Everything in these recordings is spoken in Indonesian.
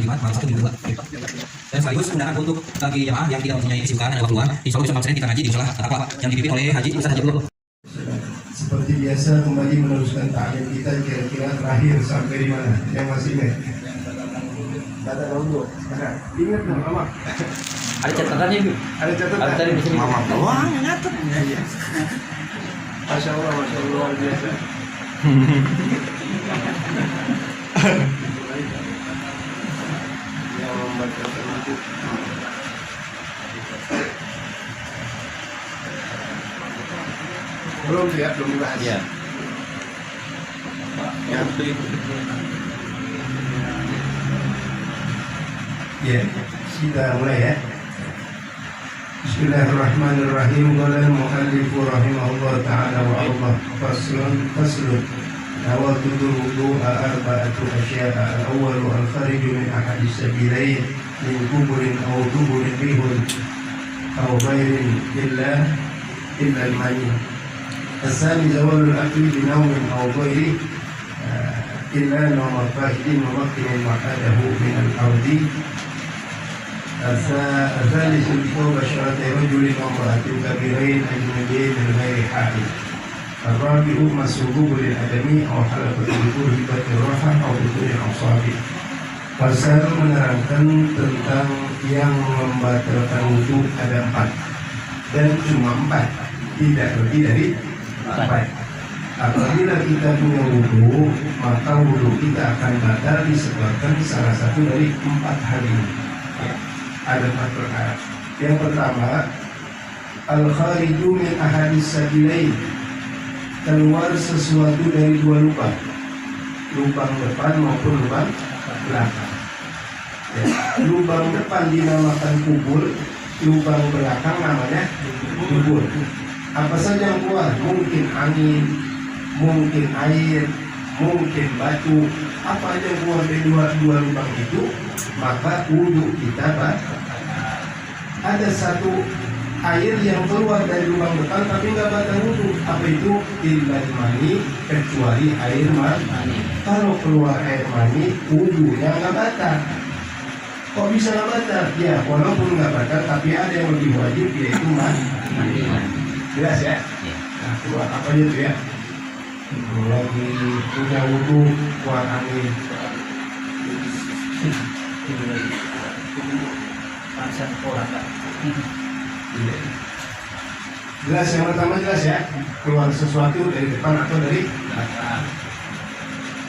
Jumat, malam Sabtu minggu 2. Dan sekaligus undangan untuk bagi jemaah yang tidak mempunyai kesibukan dan waktu luang, insya Allah bisa malam Senin kita ngaji di musola At-Taqwa yang dipimpin oleh Haji Ustaz Haji Abdullah. Seperti biasa kembali meneruskan ta'lim kita, kira-kira terakhir sampai di mana? Yang masih ingat? Kata dulu. Ingat dong, Mama. Ada catatannya, Bu? Ada catatan? Ada tadi di sini. Mama. Wah, nyatet. Iya. Masya Allah, luar biasa. Yang membaca itu. Belum ya, belum dibahas. Iya. Ya. Ya, kita mulai ya. Bismillahirrahmanirrahim. Qala al-mu'allif rahimahullah ta'ala wa Allah faslun nawaqidul wudu'a arba'atu asya'a al-awwalu al-kharij min ahadis sabilain min quburin aw duburin bihun aw ghairin illa al-mani. الثاني زوال الأكل بنوم أو غيره إلا نوم فائد ممكن معاده من الأرض. الثالث الثوب شرط رجل وامرأة كبيرين أجنبيين من غير حائل. الرابع مسبوب للأدمي أو حلقة الذكور هبة الراحة أو بطول الأصابع. Pasal menerangkan tentang yang membatalkan wudhu ada 4 dan cuma 4, tidak lebih dari 4. Apabila kita punya wudhu, maka wudhu kita akan batal disebabkan salah satu dari 4 hal ini. Ada 4 perkara. Yang pertama, al-khariju min ahadis sabilain, keluar sesuatu dari 2 lubang, lubang depan maupun lubang belakang. Ya. Lubang depan dinamakan kubur, lubang belakang namanya dubur. Apa saja yang keluar, mungkin angin, mungkin air, mungkin batu, apa aja yang keluar dari dua lubang itu, maka wudhu kita batal. Ada satu air yang keluar dari lubang depan tapi nggak batal wudhu. Apa itu? Illa mani, kecuali air mani. Kalau keluar air mani, wudhunya nggak batal. Kok bisa nggak batal? Ya, walaupun nggak batal, tapi ada yang lebih wajib, yaitu mani. Jelas ya? Nah, keluar apa aja tuh ya? Lagi punya wudhu, keluar angin. Jelas, yang pertama jelas ya, keluar sesuatu dari depan atau dari belakang.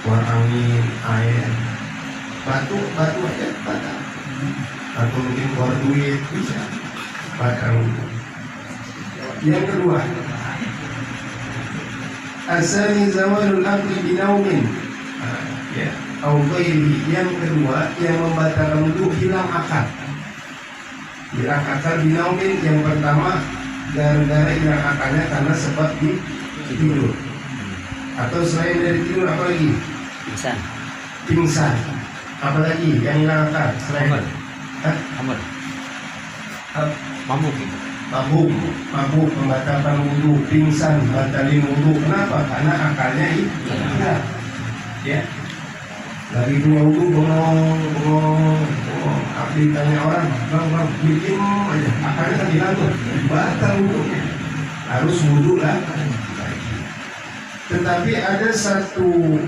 Keluar angin, air, batu aja batal. Atau mungkin keluar duit, bisa batal. Yang kedua, asani zawalul aqli binaumin, ya, au ghairi. Yang kedua, yang membatalkan wudhu, hilang akal. Hilang akal binaumin. Yang pertama, gara-gara hilang akalnya karena sebab tidur. Atau selain dari tidur, apa lagi? Pingsan. Apa lagi yang hilang akal selain mabuk membatalkan wudhu, pingsan batalin wudhu. Kenapa? Karena akalnya hilang. Ya, lagi punya wudhu bengong. Tanya orang, bang, bikin aja, akalnya kan hilang tuh, batal wudhunya. Harus wudhu lah. Tetapi ada satu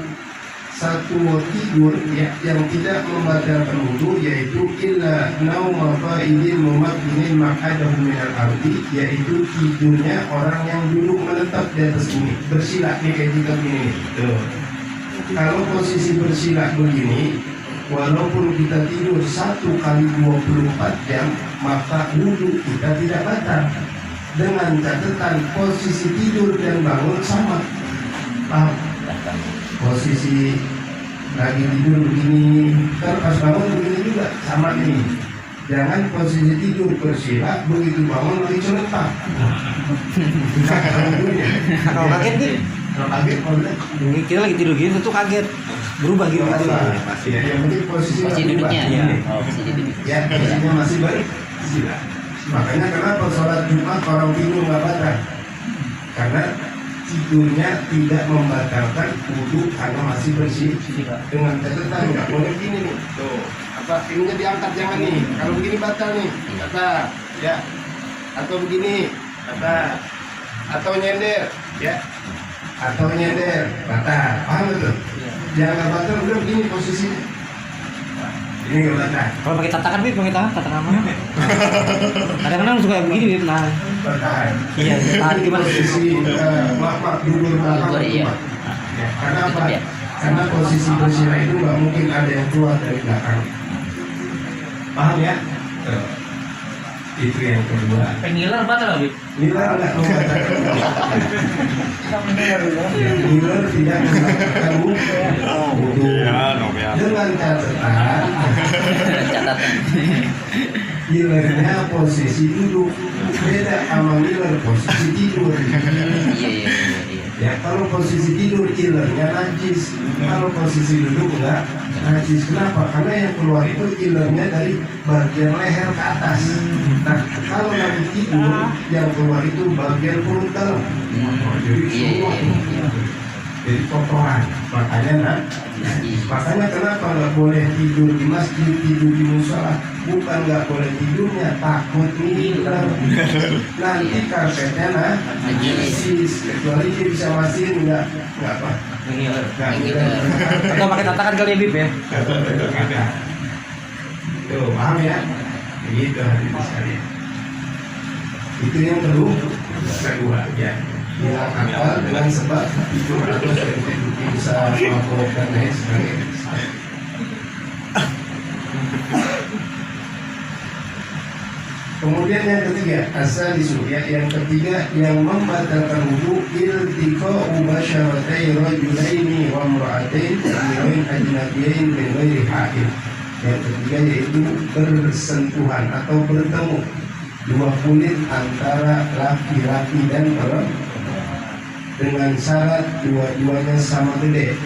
tidur ya, yang tidak membatalkan wudhu, yaitu illa nauma fa'idin mumakkinin maq'adahu minal ardi, yaitu tidurnya orang yang duduk menetap di atas bumi, bersila nih kayak kita begini. Kalau posisi bersila begini, walaupun kita tidur 1 kali 24 jam, maka wudhu kita tidak batal. Dengan catatan posisi tidur dan bangun sama. Paham? Posisi lagi tidur begini, pas bangun begini juga sama ini. Jangan posisi tidur bersila, begitu bangun lagi celetak. Kalau kaget nih, kita lagi tidur gini tuh kaget, berubah gitu. Pasti ya, yang penting posisi duduknya. Ya, posisinya masih baik. Makanya kenapa sholat Jumat orang tidur nggak batal? Karena tidurnya tidak membatalkan wudhu karena masih bersih. Dengan catatan nggak boleh gini nih. Tuh, apa ininya diangkat jangan nih. Kalau begini batal nih, kata ya. Atau begini, kata atau nyender, ya. Atau nyender, batal. Paham betul? Jangan batal udah begini posisinya. Ini nggak batal. Kalau pakai tatakan Bib, pakai tatakan apa? Kadang-kadang suka begini Bib, nah. Batal. Iya, tahan gimana? Posisi maaf dulur belakang. Iya. Ya, karena apa? Tutup ya? Karena posisi bersila itu nggak mungkin ada yang keluar dari belakang. Paham ya? Tuh. Itu yang kedua. Pengiler batal Bib. Nilai enggak membatalkan. Nilai tidak membatalkan wudhu. Dengan catatan Catatan. nilainya posisi duduk beda sama nilai posisi tidur. Iya. Ya kalau posisi tidur ilernya najis, kalau posisi duduk enggak najis. Kenapa? Karena yang keluar itu ilernya dari bagian leher ke atas. Nah kalau lagi tidur yang keluar itu bagian perut dalam. Jadi semua jadi kotoran. Makanya makanya kenapa nggak boleh tidur di masjid, tidur di musola? Bukan nggak boleh tidurnya, takut ngiler. Nanti karpetnya najis, kecuali dia bisa masihin nggak apa? Nggak ngiler. Atau pakai tatakan kali ya Bib ya? Tuh paham ya? Begitu hadirin sekalian. Itu yang kedua ya. Yang akal dengan sebab itu harus bisa melakukan dan lain sebagainya. Kemudian yang ketiga, asal ya, yang ketiga yang membatalkan wudu iltiqa'u basyaratai rajulaini wa imra'atain min ajnabiyain min ghairi haid. Yang ketiga yaitu bersentuhan atau bertemu dua kulit antara laki-laki dan perempuan dengan syarat dua-duanya sama gede.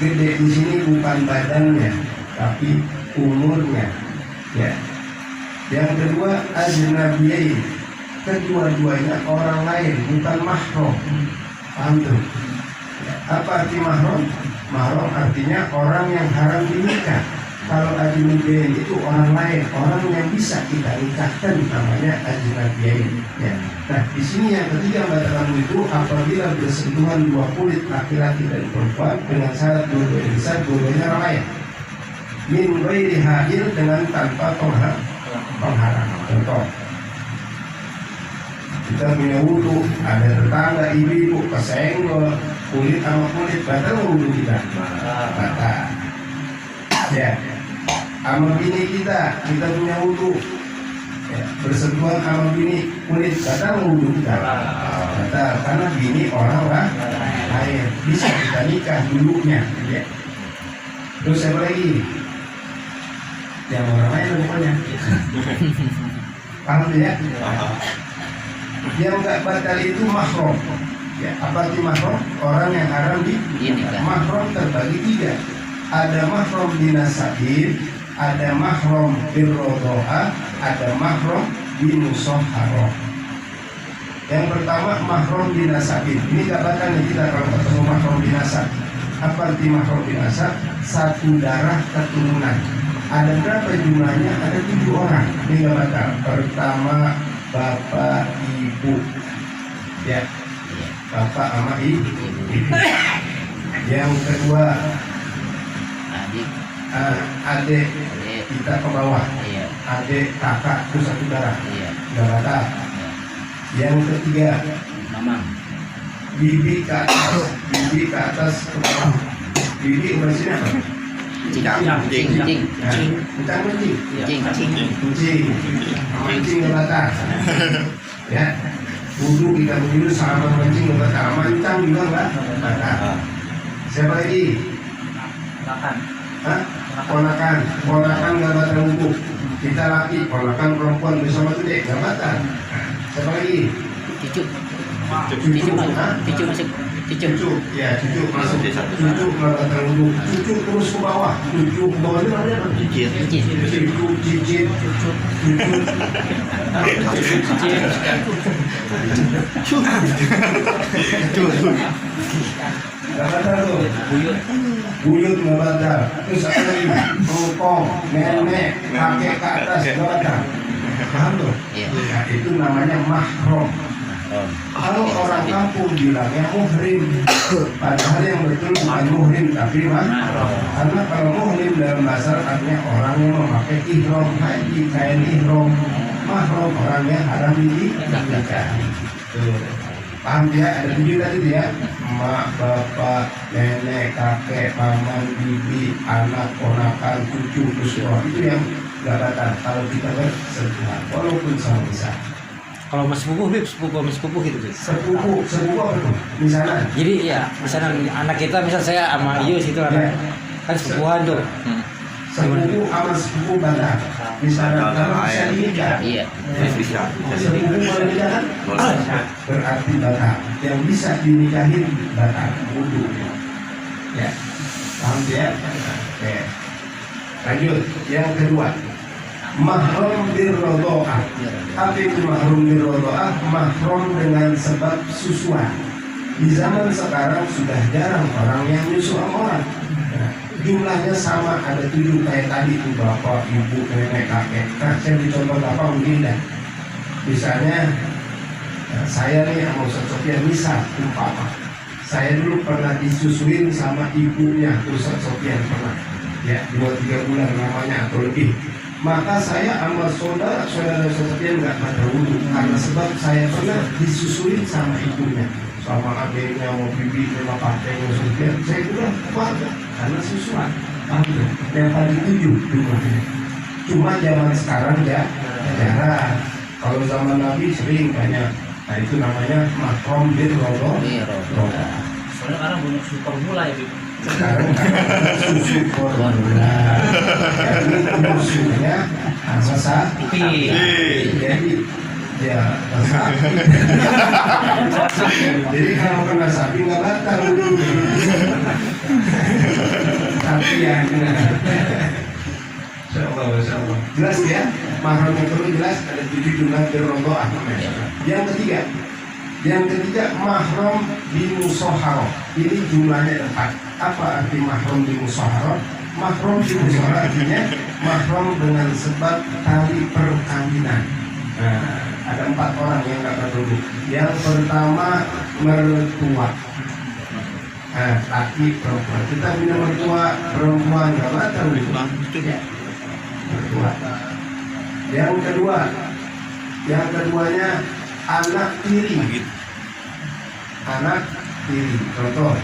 Gede di sini bukan badannya, tapi umurnya. Ya. Yang kedua ajnabiyain, kedua-duanya orang lain, bukan mahram. Paham tuh? Apa arti mahram? Mahram artinya orang yang haram dinikah. Kalau ajnabiyain itu orang lain, orang yang bisa kita nikahkan, namanya ajnabiyain. Ya. Nah, di sini yang ketiga batalkan itu apabila bersentuhan dua kulit laki-laki dan perempuan dengan syarat dua-duanya bisa, dua-duanya orang lain. Min ghairi hail, dengan tanpa penghalang. Contoh, kita punya wudhu, ada tetangga ibu-ibu kesenggol kulit sama kulit, batal wudhu kita? Batal. Ya, sama bini kita punya wudhu, ya, bersentuhan sama bini kulit, batal wudhu kita? Batal, karena bini orang lain, bisa kita nikah dulunya. Ya. Terus apa lagi? Yang orang lain pokoknya. Paham ya? Yang nggak batal itu mahram. Ya, apa arti mahram? Orang yang haram di mahram terbagi tiga. Ada mahram binasabin, ada mahram birrodoa, ada mahram bimusahharah. Yang pertama mahram binasabin. Ini nggak batal nih kita kalau ketemu mahram binasab. Apa arti mahram binasab? Satu darah keturunan. Ada berapa jumlahnya? Ada 7 orang. Ini nggak batal. Pertama bapak ibu, ya, bapak sama ibu. Yang kedua adik kita ke bawah, adik kakak itu satu darah, nggak batal. Yang ketiga bibi ke atas ke bawah. Bibi udah sini apa? Kucing nggak batal. Ya, wudhu kita begitu sama kucing nggak batal, mancang juga nggak batal. Siapa lagi? Ponakan nggak batal wudhu. Kita laki, ponakan perempuan bersama gede nggak batal. Siapa lagi? Cucu masuk. Cucu masuk. Cucu nggak batal wudhu. Cucu terus ke bawah. Cucu ke bawah itu namanya apa? Cicit. Nggak batal tuh. buyut nggak batal, terus apa lagi, ngokong, nenek, kakek ke atas nggak batal. Paham tuh? Iya. Nah, itu namanya mahram. Kalau orang kampung bilangnya muhrim, padahal yang betul bukan muhrim tapi mahram. Karena kalau muhrim dalam bahasa artinya orang yang memakai ihram haji, kain ihram. Mahram orang yang haram dinikahi. Paham ya? Ada 7 tadi ya. Mak, bapak, nenek, kakek, paman, bibi, anak, ponakan, cucu, kuswa. Itu yang nggak batal kalau kita bersentuhan, walaupun sama bisa. Kalau mas sepupu, Bib, sepupu gitu, Bib. Sepupu apa tuh? Misalnya. Jadi ya, misalnya anak kita, misal saya sama Yus itu anak kan sepupuan tuh. Sepupu sama sepupu batal. Misalnya kalau bisa dinikah. Iya. Sepupu boleh nikah kan? Berarti batal. Yang bisa dinikahin batal. Wudu. Ya. Paham ya? Oke. Lanjut. Yang kedua. Mahram birrodoah. Apa itu mahram birrodoah? Mahram dengan sebab susuan. Di zaman sekarang sudah jarang orang yang nyusu sama orang. Nah, jumlahnya sama, ada 7 kayak tadi itu bapak, ibu, nenek, kakek. Nah, saya dicontoh bapak mungkin dah. Misalnya saya nih sama Ustaz Sofian, misal umpama saya dulu pernah disusuin sama ibunya Ustaz Sofian, pernah ya 2-3 bulan namanya atau lebih. Maka saya sama saudara Sofian nggak pada wudhu karena sebab saya pernah disusuin sama ibunya, sama adiknya, mau bibi, sama kakeknya Sofian. Saya juga keluarga karena susuan. Yang tadi 7 jumlahnya. Cuma zaman sekarang ya jarang. Kalau zaman Nabi sering banyak. Nah itu namanya mahram birrodoah. Iya, Soalnya sekarang banyak super mula ya, Bib. Sekarang susu formula, jadi susunya sama sapi. Jadi ya sapi. Jadi kalau kena sapi nggak batal. Sapi yang Insya Allah. Jelas ya, mahram yang perlu jelas ada 7 jumlah birrodoah. Yang ketiga mahram di musoharoh. Ini jumlahnya 4. Apa arti mahram di musoharoh? Mahram di musoharoh artinya mahram dengan sebab tali perkawinan. Nah, ada 4 orang yang nggak berduduk. Yang pertama mertua. Nah, laki perempuan. Kita punya mertua perempuan nggak batal itu. Ya. Mertua. Yang keduanya anak tiri. Anak tiri. Contoh.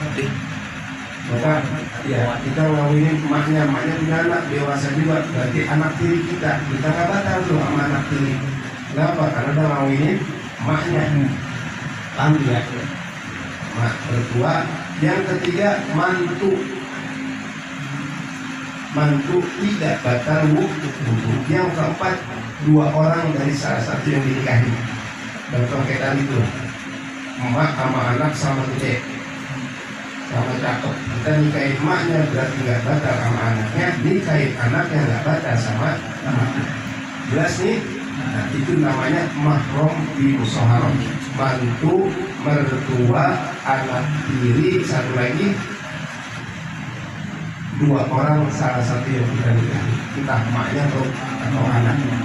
Maka ya kita ngawinin emaknya punya anak dewasa juga, berarti anak tiri kita nggak batal tuh sama anak tiri. Kenapa? Karena udah ngawinin emaknya. Paham ya? Mak mertua. Yang ketiga mantu. Mantu tidak batal wudhu. Yang keempat 2 orang dari salah satu yang dinikahi. Contoh kayak tadi tuh, emak sama anak sama gede, sama cakep. Kita nikahin emaknya berarti nggak batal sama anaknya, nikahin anaknya nggak batal sama anaknya. Jelas nih? Nah, itu namanya mahram di musoharoh. Mantu, mertua, anak tiri, satu lagi 2 orang salah satu yang kita nikahi, entah emaknya atau anaknya.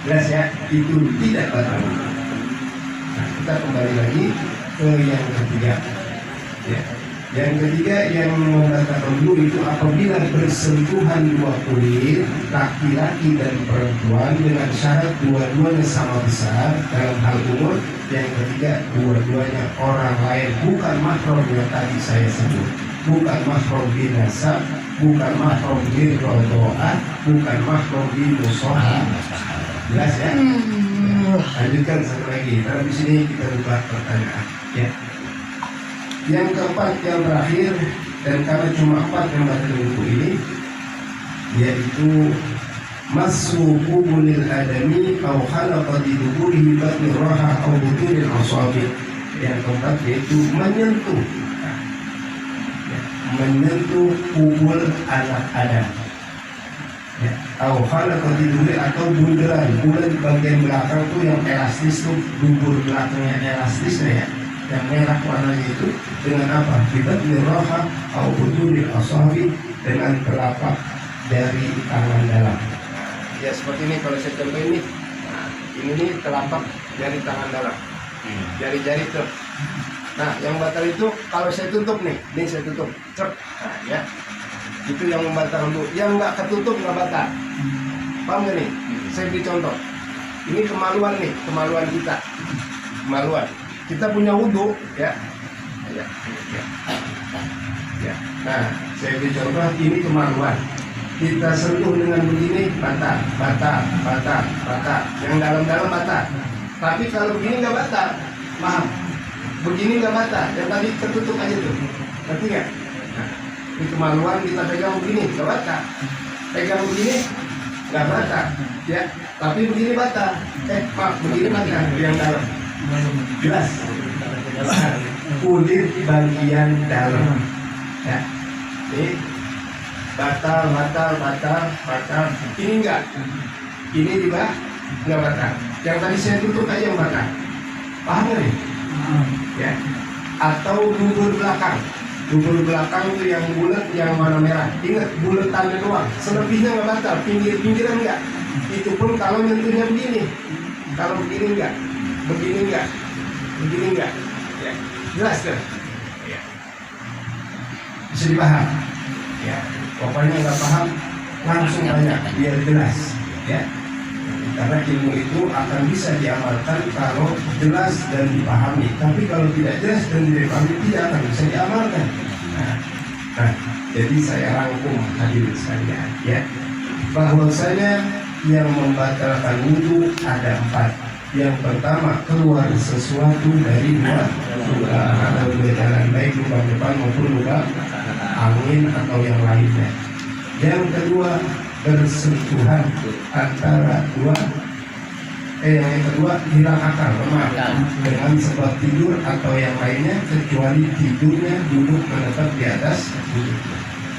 Jelas ya? Itu tidak batal. Nah, kita kembali lagi ke yang ketiga. Ya. Yang ketiga yang membatalkan wudhu itu apabila bersentuhan 2 kulit laki-laki dan perempuan dengan syarat dua-duanya sama besar dalam hal umur. Yang ketiga dua-duanya orang lain, bukan mahram yang tadi saya sebut, bukan mahram di nasab, bukan mahram di rodoah, bukan mahram di musoharoh. Jelas ya? Lanjutkan satu lagi. Karena di sini kita buka pertanyaan. Ya. Yang keempat, yang terakhir, dan karena cuma 4 yang batal wudhu ini, yaitu masu qubulil adami au khalaqa di duburihi batni raha au butunil asabi. Yang keempat yaitu menyentuh kubul anak Adam. Ya, au khalaqa di duburi atau bunderan. Bulan bagian belakang tuh yang elastis tuh, dubur belakangnya elastis ya. Yang merah warnanya itu dengan apa? Batni raha au budunil asabi, dengan telapak dari tangan dalam. Ya seperti ini kalau saya contoh ini. Nah, ini nih telapak dari tangan dalam. Jari-jari tuh. Nah, yang batal itu kalau saya tutup nih, ini saya tutup. Cek. Nah, ya. Itu yang membatal wudhu. Yang nggak ketutup nggak batal. Paham nggak nih? Saya beri contoh. Ini kemaluan nih, kemaluan kita. Kemaluan. Kita punya wudhu, ya. Ya. Ya. Nah, saya beri contoh. Ini kemaluan. Kita sentuh dengan begini, batal. Yang dalam-dalam batal. Tapi kalau begini nggak batal, paham? Begini nggak batal, yang tadi tertutup aja tuh, ngerti nggak? Nah, ini kemaluan kita pegang begini, nggak batal. Pegang begini, nggak batal, ya. Tapi begini batal. Maaf, begini batal, yang dalam. Jelas. Kulit bagian dalam. Ya. Ini batal. Ini enggak. Ini juga nggak batal. Yang tadi saya tutup aja yang batal. Paham nggak nih? Ya. Atau dubur belakang. Dubur belakang itu yang bulat, yang warna merah. Ingat, buletannya doang. Selebihnya nggak batal. Pinggiran enggak. Itu pun kalau nyentuhnya begini. Kalau begini enggak. Begini enggak. Ya. Jelas kan? Ya. Bisa dipaham? Ya. Pokoknya nggak paham langsung tanya biar jelas. Ya. Karena ilmu itu akan bisa diamalkan kalau jelas dan dipahami. Tapi kalau tidak jelas dan tidak dipahami, tidak akan bisa diamalkan. Nah, jadi saya rangkum hadirin sekalian, ya, bahwasanya yang membatalkan wudhu ada 4. Yang pertama, keluar sesuatu dari luar atau dua jalan, baik lubang depan maupun lubang angin atau yang lainnya. Yang kedua, bersentuhan antara yang kedua hilang akal, lemah dengan sebab tidur atau yang lainnya, kecuali tidurnya duduk menetap di atas duduk.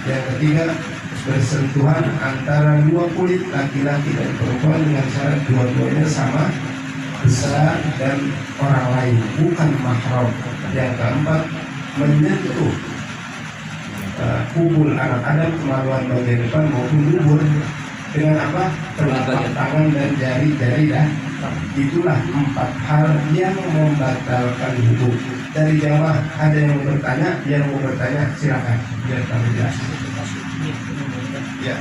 Yang ketiga, bersentuhan antara dua kulit laki-laki dan perempuan dengan syarat dua-duanya sama besar dan orang lain, bukan mahram. Yang keempat, menyentuh kubul anak Adam, kemaluan bagian depan maupun dubur dengan apa? Telapak tangan dan jari-jari dah. Itulah 4 hal yang membatalkan wudhu. Dari jamaah ada yang mau bertanya? Yang mau bertanya silakan, biar kami jelas. Ya,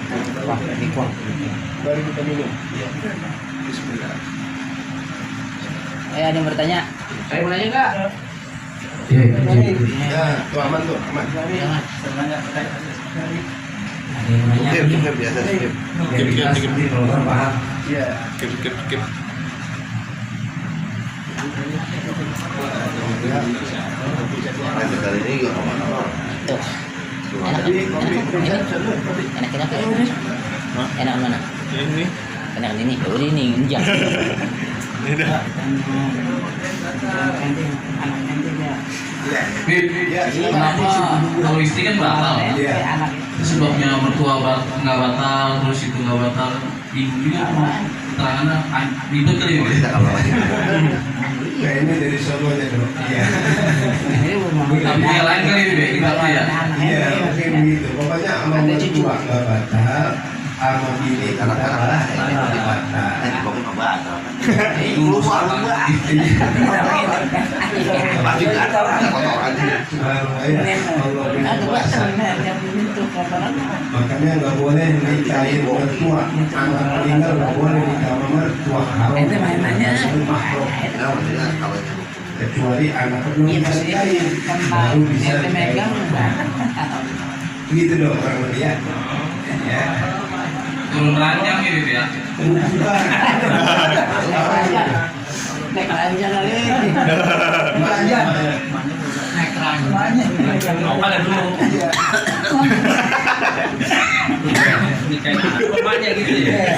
baru kita minum. Ya. Bismillah. Ada yang bertanya? Saya mau nanya enggak? Ya, tuh aman tuh, aman. Jangan. Skip biasa skip. Kalau orang paham. Iya. Skip. Kali ini juga ngomong-ngomong. Tuh. Enak mana? Ini. Enak ini. Oh ini injak. Kenapa kalau istri kan batal? Iya. Sebabnya mertua nggak batal, terus itu nggak batal. Ibu juga keterangannya ribet kali ya. Ya ini dari Solonya dong. Iya. Tapi yang lain kali ya, kita ya. Iya, mungkin begitu. Pokoknya sama mertua nggak batal, sama bini kita lah batal. Dulu sama. Makanya nggak boleh nikahin mertua, anak meninggal nggak boleh nikah sama mertua, kecuali anak belum bisa nikahin, baru bisa nikahin. Begitu dong orang melihat. Ya. Turun ranjang gitu ya. Naik ranjang kali. Naik ranjang. Mau pada dulu. Nikahin rumahnya gitu ya.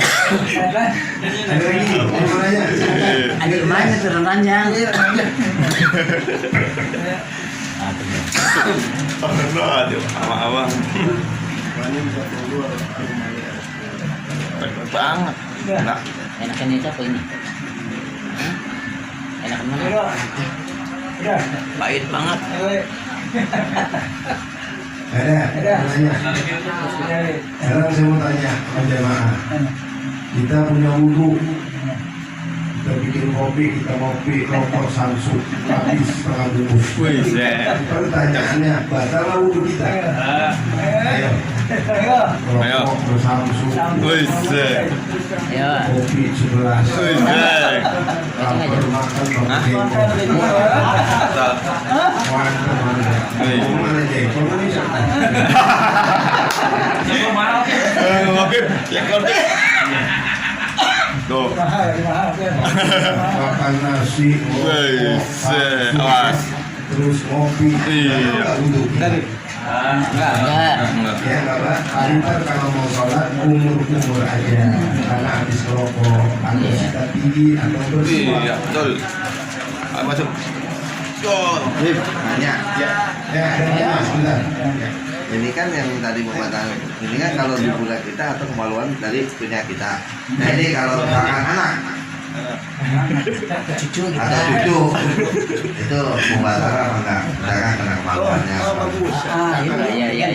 Ada lagi mau nanya? Ada rumahnya turun ranjang. Abang. Banget. Enak. Enakan itu apa ini? Enakan mana? Pahit banget. Ada. Tanya. Sekarang saya mau tanya sama jamaah. Kita punya wudhu. Kita bikin kopi, kita ngopi, rokok, samsung, habis setengah bungkus. Pertanyaannya, batal wudhu kita? Ayo. Rokok, bersamsung, kopi 11. Lapar makan, mana jengkol ini siapa? Makan nasi, terus ngopi, enggak wudhu. Enggak. Ya enggak Pak. Ntar kalau mau sholat umur aja, karena habis rokok atau sikat gigi atau bersuara. Iya, betul. Masuk. Nanya, Ya, ada sebentar. Ya. ini kan yang tadi membatalkan, ini kan kalau di bulan kita atau kemaluan dari punya kita. Nah ini kalau misalkan anak Cucu atau kita. cucu itu membatalkan apa enggak? Misalkan kena kemaluannya. Iya.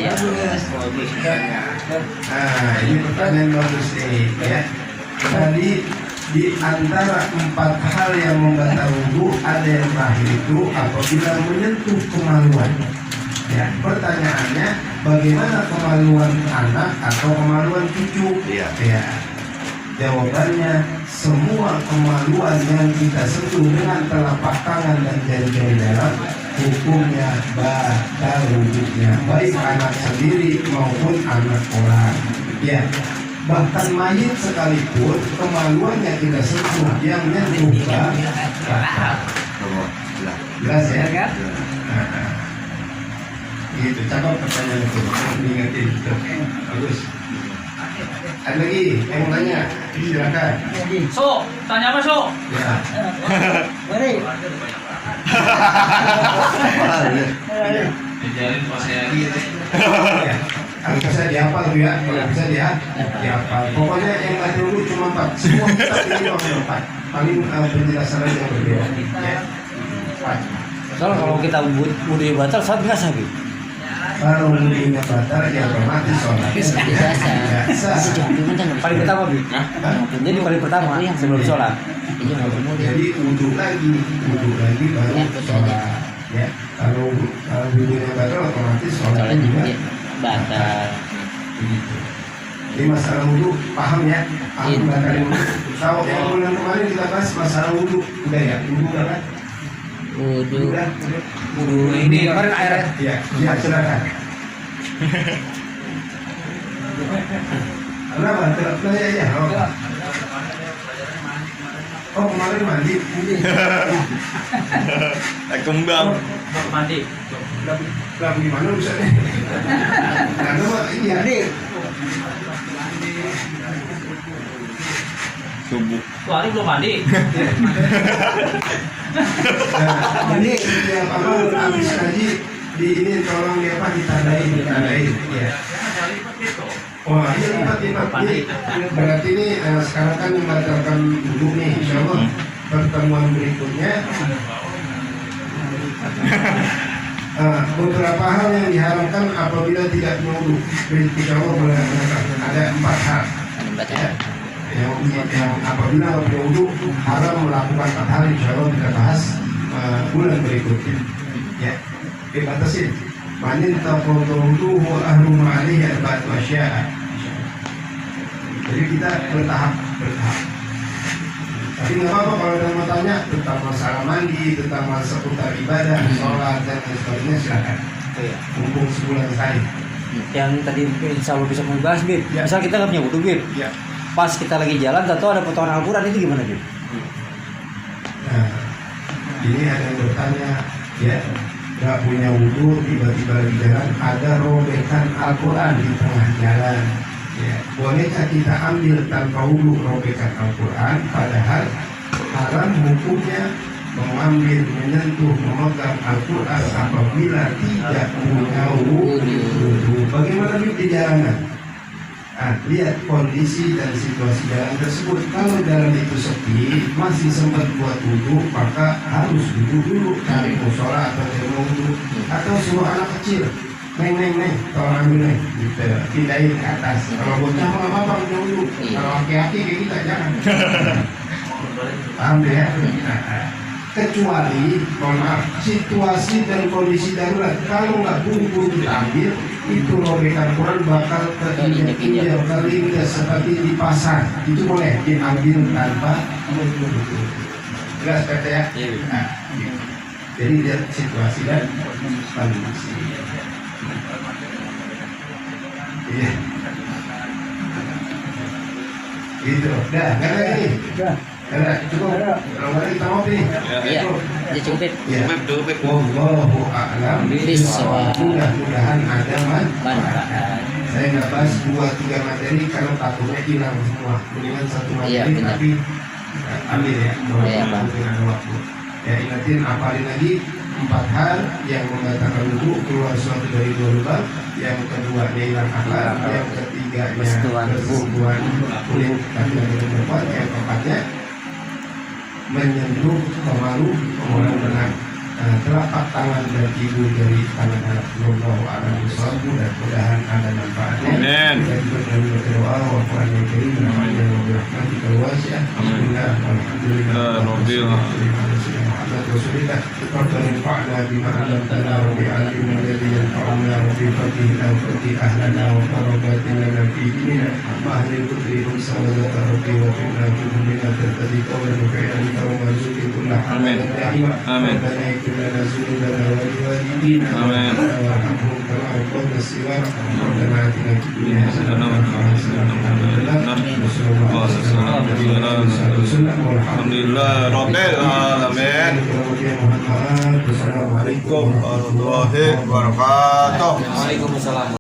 Nah, ini pertanyaan bagus nih, ya. Tadi di antara 4 hal yang membatal wudhu ada yang terakhir itu apabila menyentuh kemaluan. Ya, pertanyaannya bagaimana kemaluan anak atau kemaluan cucu? Iya. Ya. Jawabannya semua kemaluan yang kita sentuh dengan telapak tangan dan jari-jari dalam hukumnya batal wudhunya, baik anak sendiri maupun anak orang. Ya. Bahkan mayit sekalipun kemaluannya kita sentuh yang nyentuh batal. Jelas ya? Nah, gitu, cakap pertanyaan itu, diingetin gitu. Bagus. Ada lagi yang mau tanya? Silakan. So, tanya apa so? Ya. Mari. Dijalin pas saya Ya. Kalau bisa dihafal tuh ya, kalau bisa dihafal. Pokoknya yang nggak dulu cuma 4. Semua kita ini cuma 4. Paling penjelasan aja yang berbeda. Ya. 4. Soalnya kalau kita wudhu batal, saat nggak sah gitu. Kalau wudhunya batal ya otomatis sholat. Biasa. Paling pertama gitu. Jadi paling pertama sebelum sholat. Jadi wudhu lagi baru sholat. Ya. Kalau wudhunya batal otomatis sholat juga Batal. begitu. Jadi masalah wudhu paham ya? Paham batalin wudhu. Tahu yang bulan kemarin kita bahas masalah wudhu. Udah ya? Wudhu udah kan? Wudhu. Udah. Wudhu ini kemarin airnya. Ya, ya silakan. Kenapa? Tanya aja. Oh kemarin mandi. Kembang. Mandi. Lah gimana bisa nih? Karena iya nih. Subuh. Tuh hari belum mandi. Nah, ini yang apa habis ngaji di ini tolong dia apa ditandain ya. Oh iya lipat. Berarti ini sekarang kan membatalkan dulu nih, insya Allah pertemuan berikutnya. Beberapa hal yang diharamkan apabila tidak wudhu. Insya Allah ada 4 hal. Ya. Yang apabila wudhu haram melakukan 4 hal, insya Allah kita bahas bulan berikutnya. Ya, dibatasin. Manin taqawduhu ahlu ma'alih arba'at wasya'a. Jadi kita bertahap. Tapi nggak apa-apa kalau ada mau tanya tentang masalah mandi, tentang masalah seputar ibadah, sholat dan lain sebagainya silakan. Mumpung sebulan sekali. Yang tadi insya Allah bisa membahas, Bib. Ya. Misal kita nggak punya wudhu, Bib. Ya. Pas kita lagi jalan, atau ada potongan Al-Quran, itu gimana, Bib? Nah, ini ada yang bertanya, ya, nggak punya wudhu, tiba-tiba lagi jalan, ada robekan Al-Quran di tengah jalan. Ya, bolehkah kita ambil tanpa wudhu robekan Al-Quran? Padahal haram hukumnya mengambil, menyentuh, memegang Al-Quran apabila tidak punya wudhu. Bagaimana di jalanan? Lihat kondisi dan situasi jalan tersebut. Kalau jalan itu sepi, masih sempat buat wudhu, maka harus wudhu dulu, cari musola atau wudhu, atau suruh anak kecil Neng, tolong ambil neng, gitu, pindahin ke atas. Kalau bocah mau apa jauh dulu, kalau laki-laki kayak kita jangan. Paham deh ya? Kecuali, mohon maaf, situasi dan kondisi darurat. Kalau nggak buru-buru diambil, itu robekan Quran bakal keinjak-injak terlindas seperti di pasar. Itu boleh diambil tanpa buru-buru. Jelas kata ya? Nah, jadi lihat situasi dan kondisi. Iya. Gitu. Dah, nggak ada ini. Ada, cukup. Kalau nggak kita ngopi nih. Iya. Dia cukup. Ya. Cukup. Wallahu a'lam Bishawab. Mudah-mudahan ada Manfaat. Saya nggak bahas 2-3 materi karena takutnya hilang semua. Mendingan satu materi Iya, benar. tapi ambil ya. Iya, Bang. Dengan waktu. Ya ingatin apalin lagi 4 hal yang membatalkan wudu, keluar suatu dari 2 lubang, yang kedua hilang akhlak, yang ketiganya persetubuhan kulit tapi yang keempat, yang keempatnya menyentuh pemalu orang benar telapak tangan dan ibu dari tangan anak Allah alam usahaku dan mudahan ada manfaatnya. Amin. Dan berdoa wa Quran yang karim namanya rahmati wasi'ah. Alhamdulillah walhamdulillah. Muhammad Rasulullah Rabbana infa'na bima 'allamtana wa bi'allimna alladhi yanfa'una wa bi fadlika wa fadli ahlana wa barakatina fi dinina wa ahli kulli rumsa wa zata rabbi wa finna kulli tadi qawlan wa fi'lika wa marzuqi kulla Amin. Amin. لنا ذنوبنا ولوالدينا وارحمهم كما ربونا صغارا ربنا آتنا في الدنيا حسنة Alhamdulillah Rabbil Alamin. Assalamualaikum warahmatullahi wabarakatuh. Waalaikumsalam.